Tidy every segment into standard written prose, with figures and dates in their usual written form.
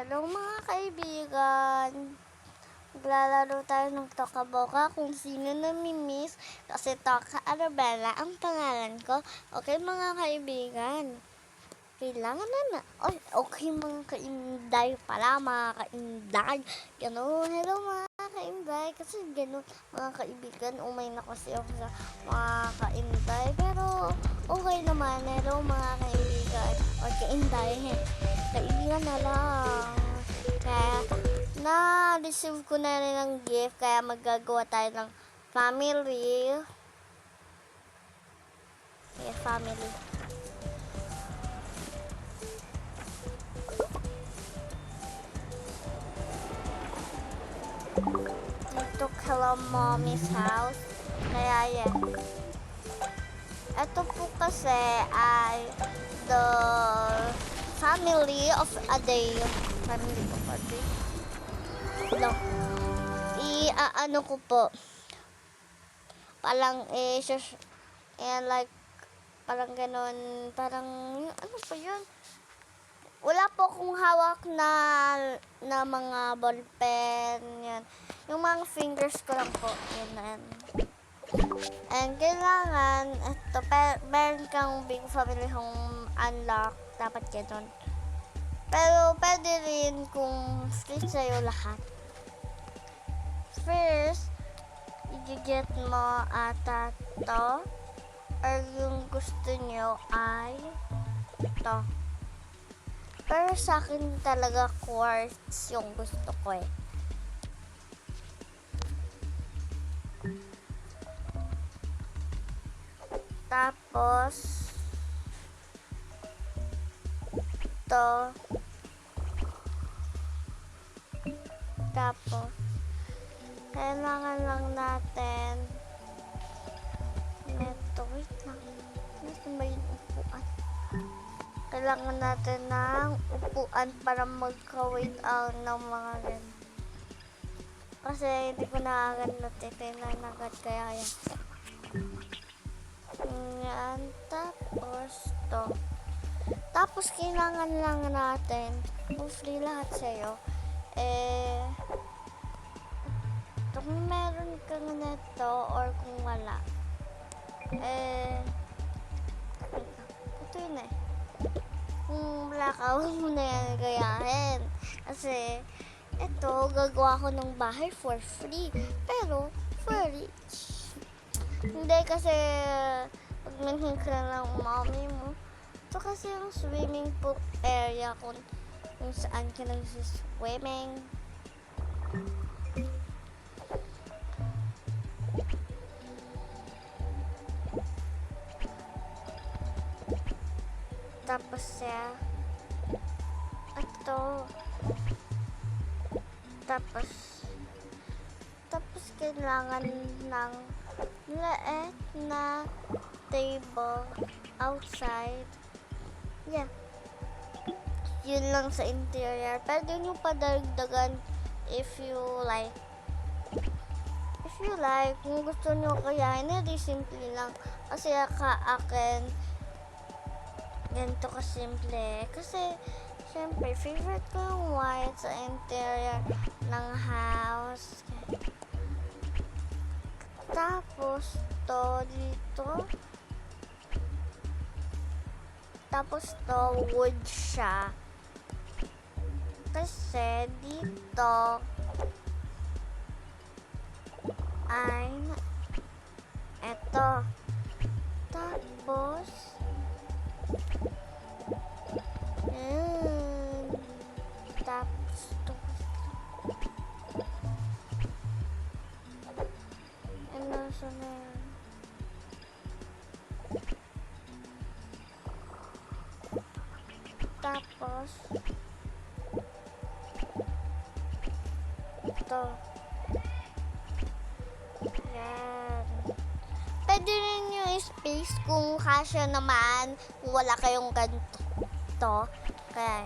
Hello mga kaibigan! Maglalaro tayo ng Toka Boka kung sino namimiss kasi Toka Arabella ang pangalan ko. Okay mga kaibigan, kailangan na. Okay mga kainday pala, mga kainday. Ganun, hello mga kainday. Kasi ganun mga kaibigan, umay na kasi ako sa mga kainday. Pero okay naman, hello mga kaibigan. O kainday, kaibigan na lang. Kaya na-receive ko na rin ang gift, kaya magagawa tayo ng family. Yeah, family. Dito kala mommy's house. Kaya yan. Ito po kasi ay the family of a day. Family of a day. Lang. Ano ko po. Parang like parang ganun, parang ano pa yun? Wala po akong hawak na mga ballpen, yan. Yung mga fingers ko lang po, yan. And kailangan, meron kang big family home unlock, dapat ganun. Pero pwede rin kung split sa'yo lahat. First, i-get mo ata to, or yung gusto nyo ay to. Pero sa akin talaga quartz yung gusto ko eh. Tapos to. Tapos kailangan lang natin neto, wait lang. Nasaan ba yung upuan? Kailangan natin ng upuan para magka-wait out ng mga ganun. Kasi hindi ko na agad natitinan agad, kaya yan. Yan, tapos to. Tapos kailangan lang natin, kung free lahat sa'yo, kung meron kang neto or kung wala, ito yun eh. Kung wala ka, huwag mo na yan gayahin. Kasi, ito, gagawa ko ng bahay for free. Pero, for rich. Hindi kasi, pag manhin ka ng mommy mo, ito kasi yung swimming pool area kung saan ka nagsiswimming. Tapos ito. Tapos kailangan ng lahat na table outside. Yeah. Yun lang sa interior. Pwede nyo padagdagan if you like. Kung gusto nyo kaya, hindi simple lang. Kasi akin, ganito kasimple. Kasi, syempre, favorite ko yung white sa interior ng house. Tapos, to dito. Tapos, to wood siya. Kasi, dito, ay, eto. Tapos, tapos to. Ano sa meron? Tapos ito. Yan. Pwede rin yung space kung kasya naman, kung wala kayong ganito. Kaya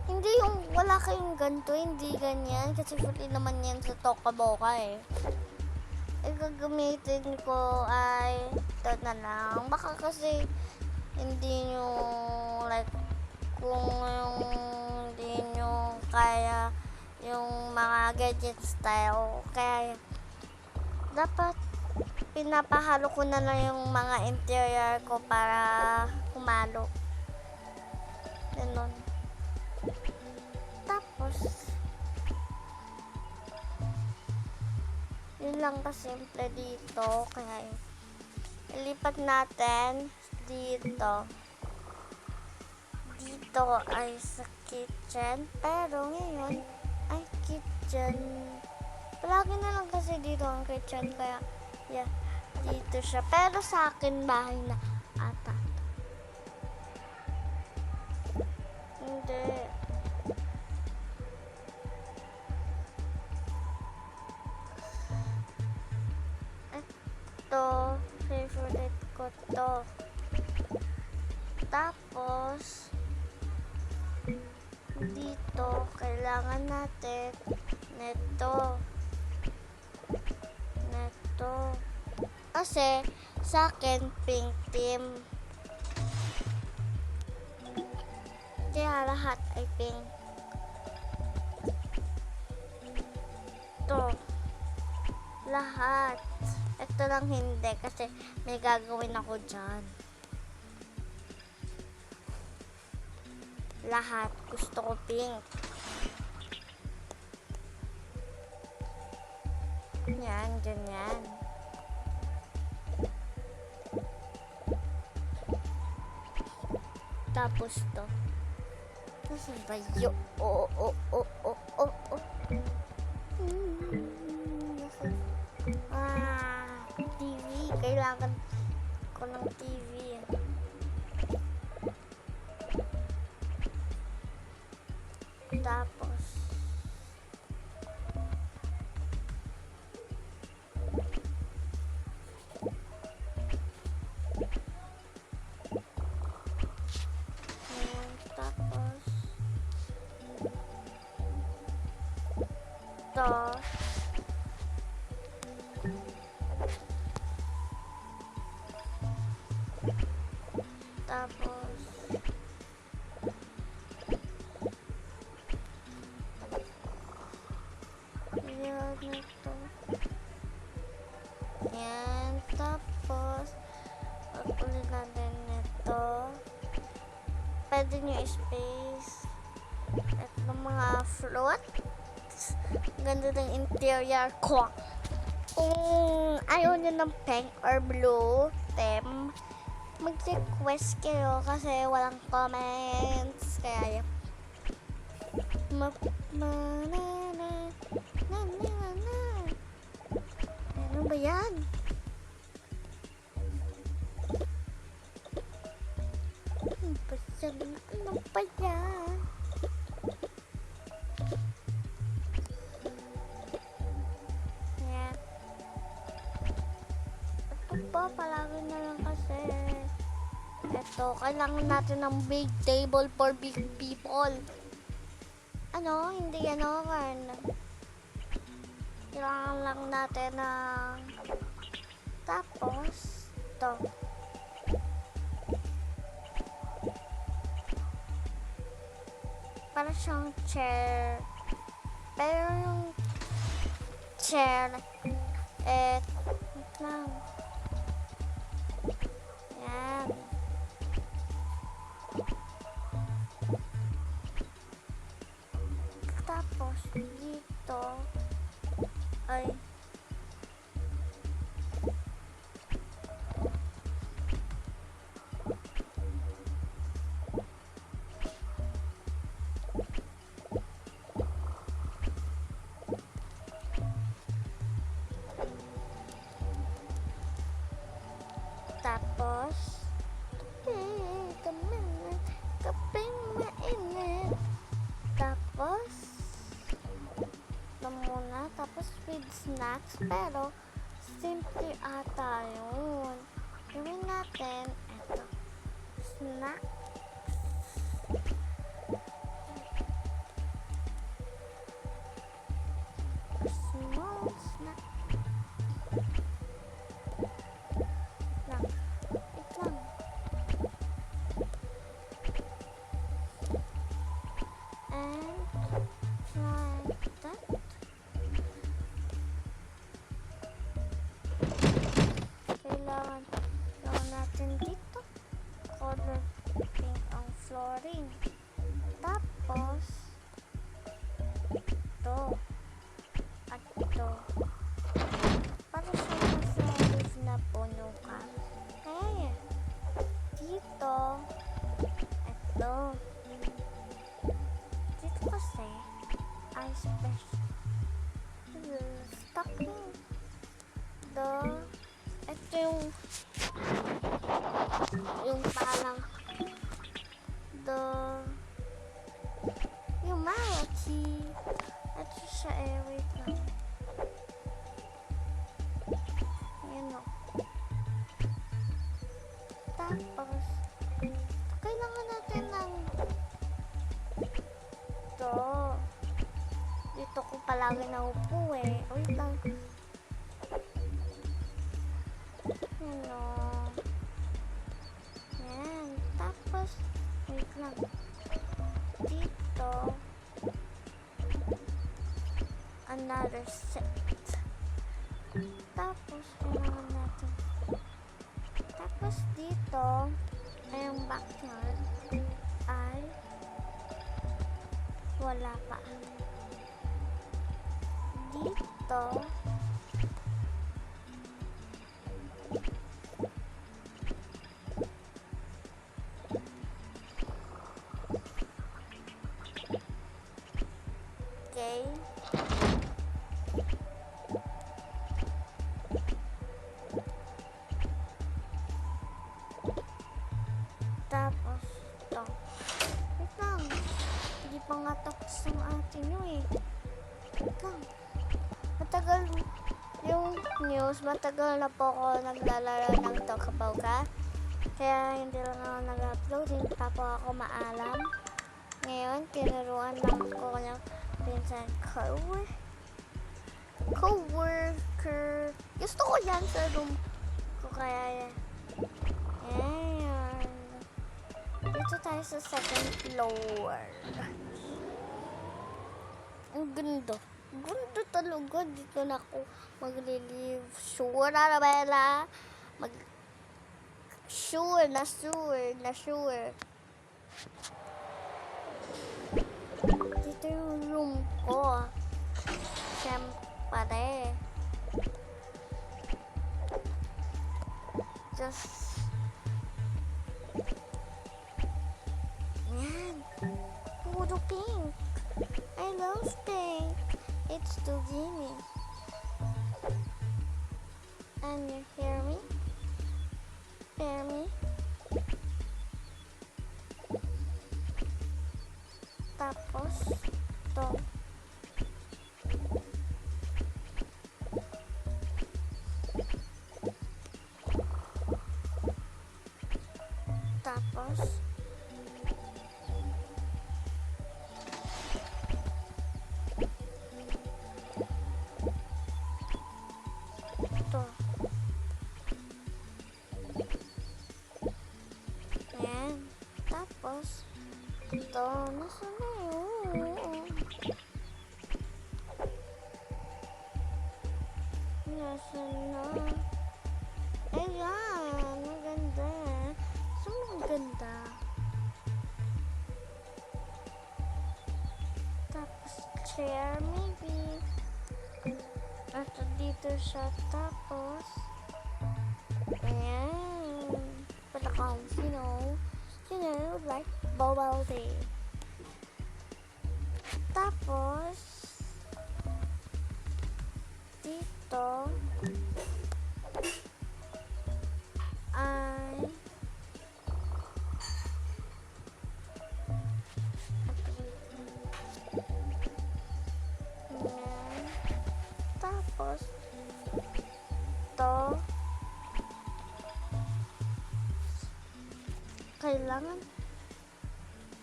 hindi yung wala kayong ganito, hindi ganyan. Kasi free naman yan sa Toka Boka eh. Gagamitin ko ay ito na lang. Baka kasi hindi nyo like kung yung di nyo kaya yung mga gadget style. Kaya dapat pinapahalo ko na lang yung mga interior ko para humalo. Ganun. Tapos, yun lang kasimple dito. Kaya ilipat natin dito. Dito ay sa kitchen. Pero ngayon ay kitchen. Palagi na lang kasi dito ang kitchen. Kaya yeah, dito siya. Pero sa akin bahay na ata. Hindi. Ito, favorite ko to. Tapos, dito, kailangan natin neto. Kasi, sa akin, pink team. Kaya lahat ay pink. Ito. Lahat. Ito lang hindi kasi may gagawin ako dyan. Lahat. Gusto ko pink. Yan, ganyan. Tapos to. Nasaan ba yun? TV. Kailangan ko ng TV. Tapos, tapos, to. Tapos, yan ito. Yan. Tapos, pag-ulit natin ito. Pwede nyo space. Ito mga float. Ganda ng interior ko. Kung ayaw nyo ng pink or blue theme, mag-request kayo kasi walang comments. Kaya ano ba yan? Ano ba yan? Yan. Ito po, palagi na lang kasi. Ito, kailangan natin ng big table for big people. Ano? Hindi ano, kailangan lang natin ng tapos ito. Para siyang chair. Pero yung chair wait lang. Yan. Tapos dito ay tapos kaping mainit. Tapos ito muna. Tapos with snacks. Pero simple ata yun. Gawin natin ito. Snack. Small snack. Lang. Wait lang. And like that. Kailangan natin dito. Color pink ang flooring. Tapos, ito. At ito. Para sa leaf na puno ka. Kaya, dito. Ito. Dito kasi, ang special. Stocking. Ito yung parang yung malachi. Ito siya wait lang. Yan o. Tapos, kailangan natin ng dito ko palagi naupo wait lang. Yan. Tapos, wait lang. Dito, another set. Tapos, kailangan natin. Tapos, dito, ay yung backyard ay wala pa. Dito, okay. Tapos, ito. Wait lang. Hindi pa nga tapos ang atin nyo Wait lang. Matagal yung news. Matagal na po ako naglalaro ng Tokaboka. Kaya hindi lang ako nag-upload. Hindi pa po ako maalam. Ngayon, tinuruan lang ko ng pinsan coworker. Gusto ko yan sa room ko kaya yan. Ayan. Dito tayo sa second floor. Ang ganda. Ganda talaga. Dito na ako mag-relieve. Sure, Arabella. Sure. Dito yung room ko. Siyempre. Just yan. Puro pink. I love pink. It's too dreamy. And you hear me? Hear me? Tapos, to. Tapos, ito. Ayan. Tapos, ito. Nasaan na yun? Nasaan na? Ayan. Maganda. So, maganda. Tapos, chair maybe. At dito siya. Tapos, ayan. Para comfy, like bubble tea. Tapos, dito, ay, ayan. Tapos, to, kailangan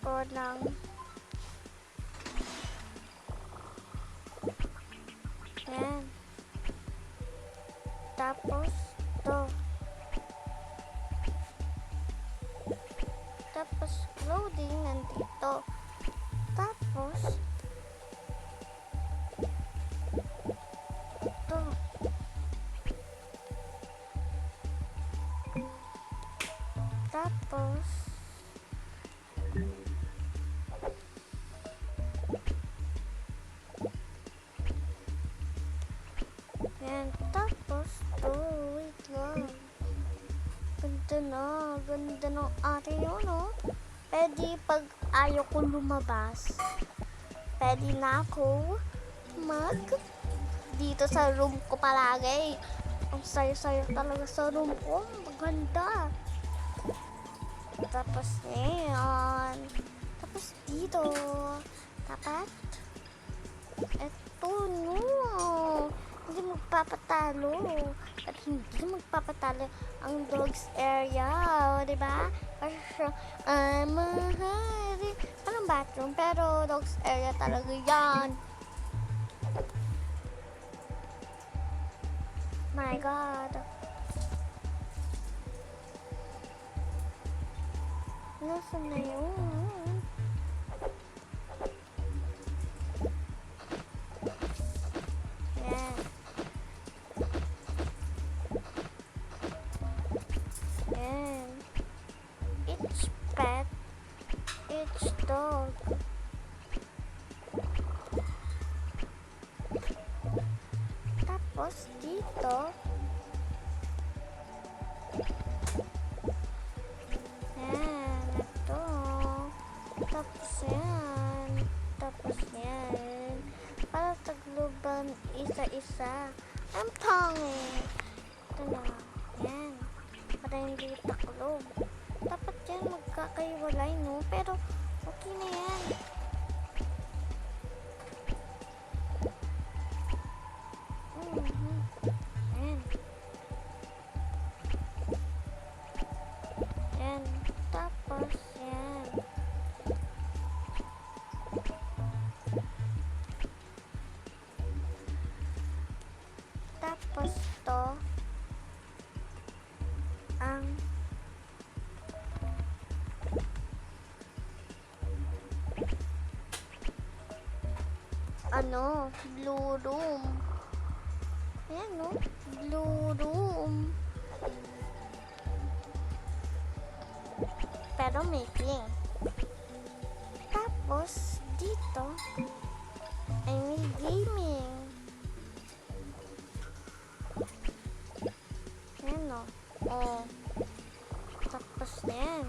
ko ng ayan. Tapos, to. Tapos, clothing nandito. Tapos, Yan. Tapos to, wait lang. Ganda na. Ganda ng atin yun, no? Pwede pag ayaw ko lumabas, pwede na ako dito sa room ko palagi. Ang sayo-sayo talaga sa room ko. Maganda. Tapos yan. Tapos dito. Dapat. Eto, no. Hindi magpapatalo. At hindi magpapatalo ang dogs area. Diba? Kasi siya, mahali. Parang bathroom. Pero dogs area talaga yan. My God. Nasaan na yun? Yan. Yan. Each pet, each dog. Tapos dito, yan, ito. Tapos yan. Tapos yan. Para tagluban isa-isa. Ang pangit. Ito na. Yan. Para hindi taklob. Dapat yan magkakaiwalay, no? Pero okay na yan. Yan. Yan. Tapos yan. Tapos to ang blue room. Ayan, no? Blue room. Pero may pink. Tapos dito ay may gaming. Ayan, no? Oh. Tapos na yan.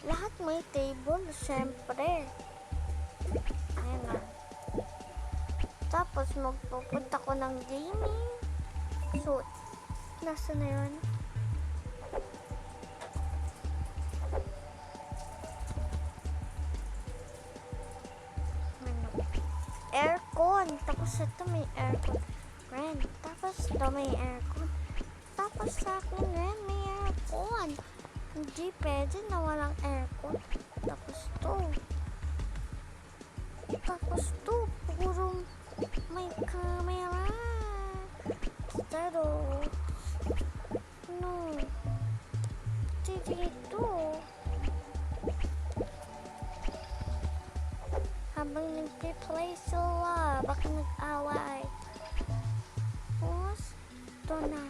Lahat may table, syempre. Ayan, no? Tapos magpupunta ko ng gaming. So, nasa na yun? Aircon. Tapos ito may aircon. Ren. Tapos ito may aircon. Tapos sa akin rin may aircon. Hindi pwede na walang aircon. Tapos to. Tapos to. Puro may camera. Pero no. Dito. Habang nag-play sila, baka nag-away. Tapos, ito na.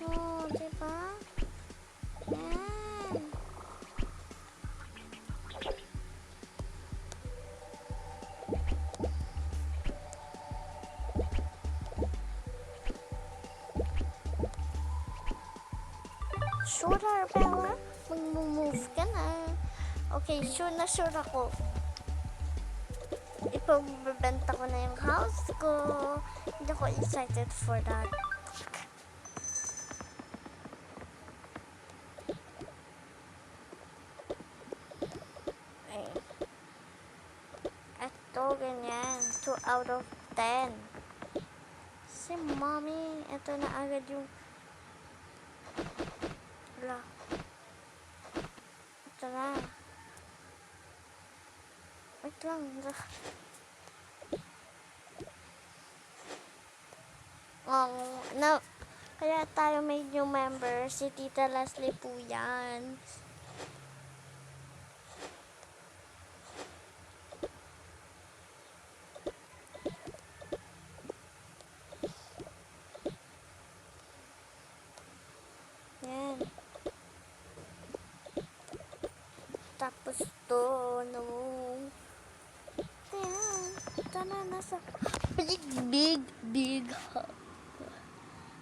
Oh, diba? Yan. Sure, Bella? Mag-move ka na. Okay, sure ako. Ipagbebenta ko na yung house ko. Hindi ako excited for that. Okay. Ito, ganyan. 2 out of 10. Si mommy, ito na agad yung ito na. Wait lang. Kaya tayo may new member. Si Tita Leslie po yan. Yan. matatapos to, no? Tara na sa big hug.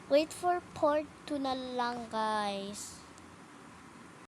Wait for part 2 na lang, guys.